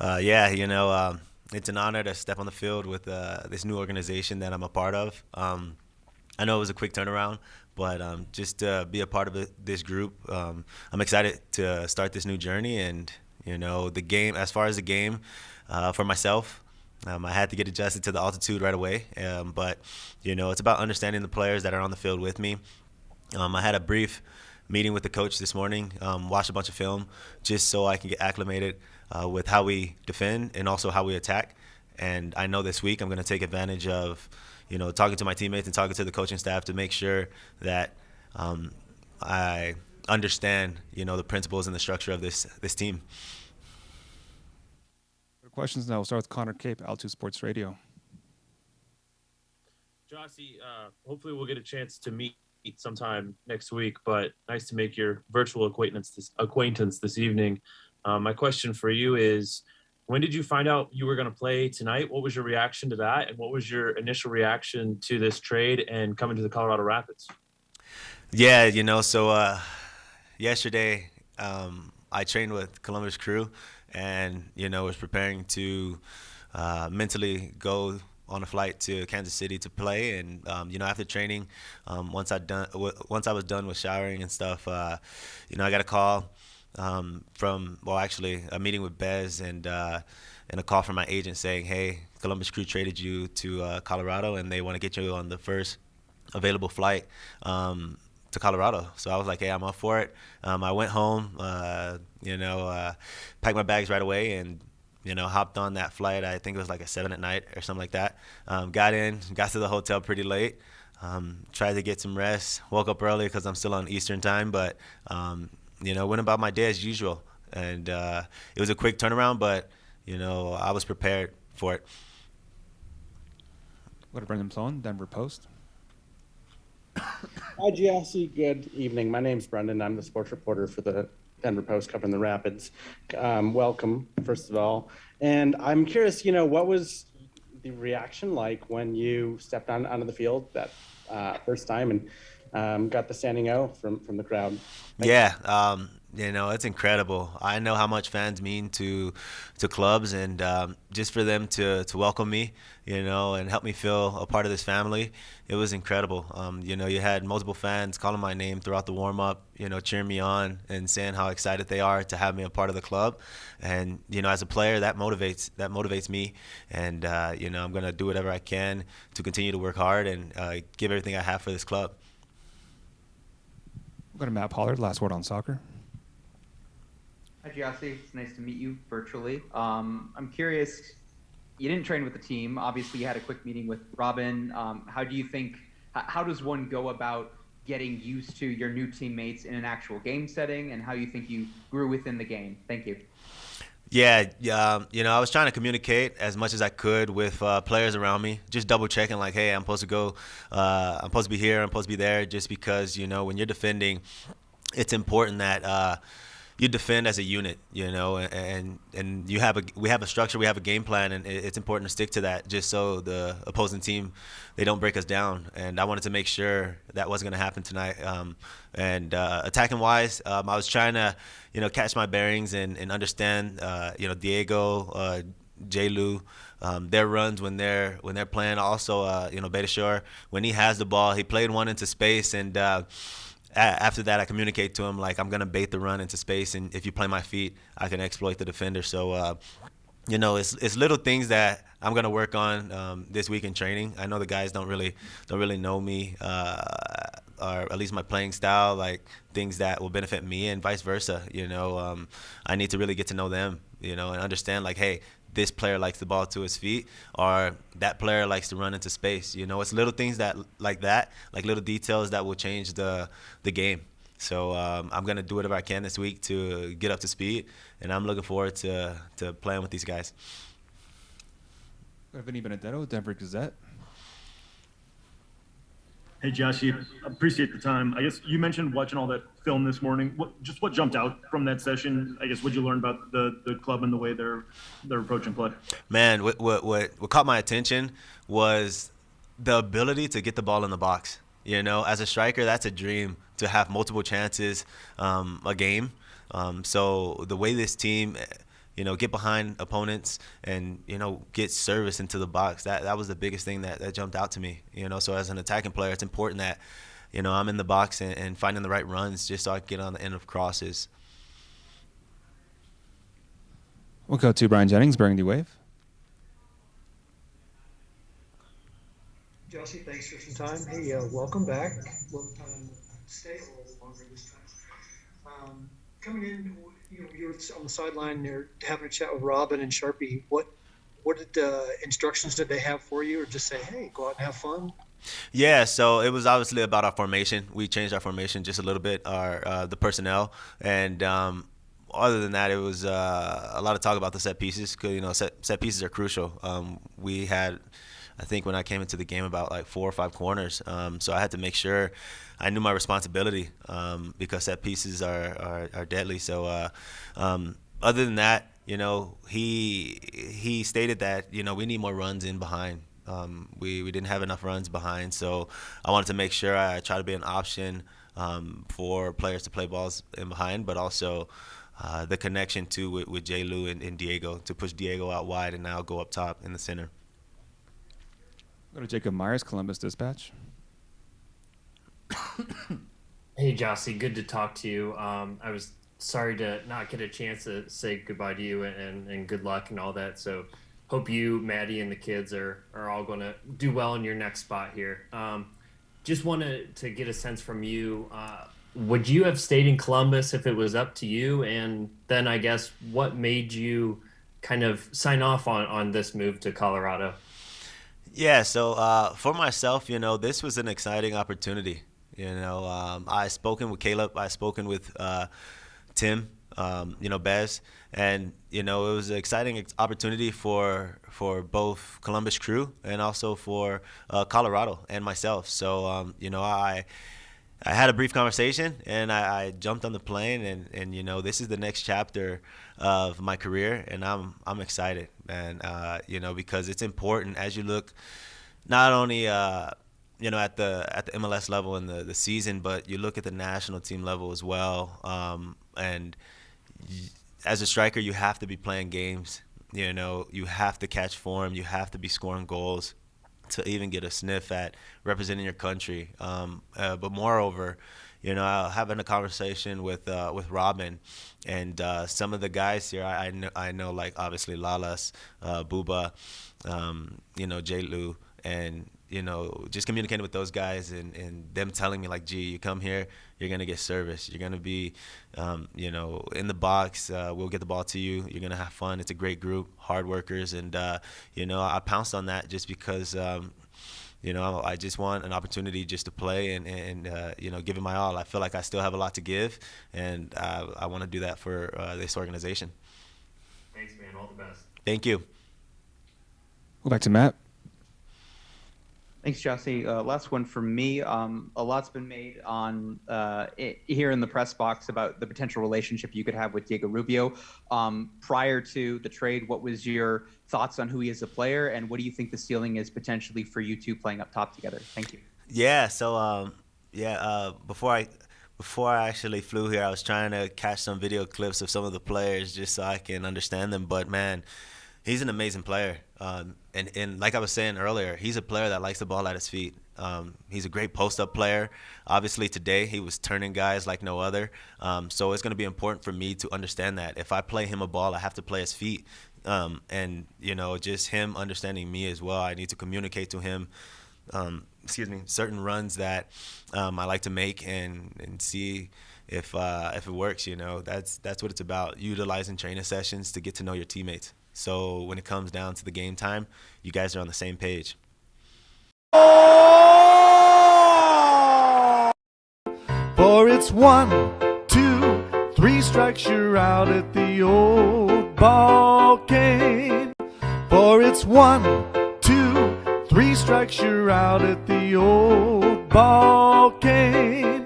Yeah, it's an honor to step on the field with this new organization that I'm a part of. I know it was a quick turnaround, but just to be a part of this group, I'm excited to start this new journey. And the game, as far as the game, for myself, I had to get adjusted to the altitude right away. But it's about understanding the players that are on the field with me. I had a brief meeting with the coach this morning, watched a bunch of film just so I can get acclimated with how we defend and also how we attack. And I know this week I'm going to take advantage of, talking to my teammates and talking to the coaching staff to make sure that I understand, the principles and the structure of this team. Questions now. We'll start with Connor Cape, Altitude Sports Radio. Gyasi, hopefully we'll get a chance to meet sometime next week, but nice to make your virtual acquaintance this evening. My question for you is, when did you find out you were going to play tonight? What was your reaction to that? And what was your initial reaction to this trade and coming to the Colorado Rapids? Yeah, so yesterday I trained with Columbus Crew and, was preparing to mentally go on a flight to Kansas City to play. And after training, once I was done with showering and stuff, I got a call from actually a meeting with Bez and a call from my agent saying, hey, Columbus Crew traded you to Colorado and they want to get you on the first available flight to Colorado. So I was like, hey, I'm up for it. I went home, packed my bags right away and hopped on that flight. I think it was like a 7 at night or something like that. Got to the hotel pretty late. Tried to get some rest. Woke up early because I'm still on Eastern time, but went about my day as usual. And it was a quick turnaround, but I was prepared for it. Go to Brendan Sloan, Denver Post. Hi, Gyasi. Good evening. My name's Brendan. I'm the sports reporter for the Denver Post covering the Rapids. Welcome, first of all. And I'm curious, what was the reaction like when you stepped onto the field that first time and got the standing O from the crowd? Yeah, it's incredible. I know how much fans mean to clubs, and just for them to welcome me, and help me feel a part of this family, it was incredible. You had multiple fans calling my name throughout the warm up, cheering me on and saying how excited they are to have me a part of the club. And as a player, that motivates me, and I'm gonna do whatever I can to continue to work hard and give everything I have for this club. We'll go to Matt Pollard, last word on soccer. Hi, Gyasi. It's nice to meet you virtually. I'm curious, you didn't train with the team. Obviously, you had a quick meeting with Robin. How does one go about getting used to your new teammates in an actual game setting, and how you think you grew within the game? Thank you. Yeah, I was trying to communicate as much as I could with players around me, just double checking like, hey, I'm supposed to go, I'm supposed to be here, I'm supposed to be there, just because, when you're defending, it's important that you defend as a unit, and we have a structure, we have a game plan, and it's important to stick to that just so the opposing team, they don't break us down. And I wanted to make sure that wasn't going to happen tonight. And attacking wise, I was trying to, catch my bearings and understand, Diego, J. Lou, their runs when they're playing. Also, Beta Shore, when he has the ball, he played one into space, and after that, I communicate to him like, I'm gonna bait the run into space, and if you play my feet, I can exploit the defender. So, it's little things that I'm gonna work on this week in training. I know the guys don't really know me, or at least my playing style, like things that will benefit me, and vice versa. I need to really get to know them, and understand like, hey, this player likes the ball to his feet, or that player likes to run into space. It's little things like little details that will change the game. So I'm gonna do whatever I can this week to get up to speed, and I'm looking forward to playing with these guys. Vinny Benedetto, Denver Gazette. Hey, Gyasi, appreciate the time. I guess you mentioned watching all that film this morning. What jumped out from that session? I guess what you learn about the club and the way they're approaching play? Man, what caught my attention was the ability to get the ball in the box. As a striker, that's a dream to have multiple chances a game. So the way this team get behind opponents and, get service into the box. That was the biggest thing that jumped out to me. So as an attacking player, it's important that, I'm in the box and finding the right runs just so I can get on the end of crosses. We'll go to Brian Jennings, Burgundy Wave. Gyasi, thanks for some time. Hey, welcome back. Long time. Stay a little longer this time. Coming in, you're on the sideline. You're having a chat with Robin and Sharpie. What instructions did they have for you, or just say, "Hey, go out and have fun"? Yeah, so it was obviously about our formation. We changed our formation just a little bit, the personnel, and other than that, it was a lot of talk about the set pieces because set pieces are crucial. We had, I think, when I came into the game, about like 4 or 5 corners, so I had to make sure I knew my responsibility because set pieces are deadly. So other than that, he stated that we need more runs in behind. We didn't have enough runs behind, so I wanted to make sure I try to be an option for players to play balls in behind, but also the connection too with J. Lou and Diego to push Diego out wide and now go up top in the center. Go to Jacob Myers, Columbus Dispatch. Hey, Gyasi, good to talk to you. I was sorry to not get a chance to say goodbye to you and good luck and all that. So hope you, Maddie, and the kids are all going to do well in your next spot here. Just wanted to get a sense from you. Would you have stayed in Columbus if it was up to you? And then I guess what made you kind of sign off on this move to Colorado? Yeah, so for myself, this was an exciting opportunity. I've spoken with Caleb, I've spoken with Tim, Bez, and it was an exciting opportunity for both Columbus Crew and also for Colorado and myself. So I had a brief conversation and I jumped on the plane and this is the next chapter of my career and I'm excited, man. Because it's important as you look not only at the MLS level in the season, but you look at the national team level as well. And as a striker, you have to be playing games. You have to catch form. You have to be scoring goals to even get a sniff at representing your country. But moreover, having a conversation with Robin and some of the guys here, I know like obviously Lalas, Buba, J. Lou, and just communicating with those guys and them telling me like, gee, you come here, you're gonna get service, you're gonna be in the box, we'll get the ball to you, you're gonna have fun, it's a great group, hard workers, and I pounced on that just because I just want an opportunity just to play and give it my all. I feel like I still have a lot to give, and I want to do that for this organization. Thanks, man. All the best. Thank you. Go back to Matt. Thanks, Gyasi. Last one from me. A lot's been made on here in the press box about the potential relationship you could have with Diego Rubio. Prior to the trade, what was your thoughts on who he is as a player, and what do you think the ceiling is potentially for you two playing up top together? Thank you. Yeah. So before I actually flew here, I was trying to catch some video clips of some of the players just so I can understand them. But man, he's an amazing player. And like I was saying earlier, he's a player that likes the ball at his feet. He's a great post-up player. Obviously, today he was turning guys like no other. So it's going to be important for me to understand that. If I play him a ball, I have to play his feet. And, just him understanding me as well. I need to communicate to him, certain runs that I like to make and see if it works. That's what it's about, utilizing training sessions to get to know your teammates. So when it comes down to the game time, you guys are on the same page. For it's 1, 2, 3 strikes, you're out at the old ball game. For it's 1, 2, 3 strikes, you're out at the old ball game.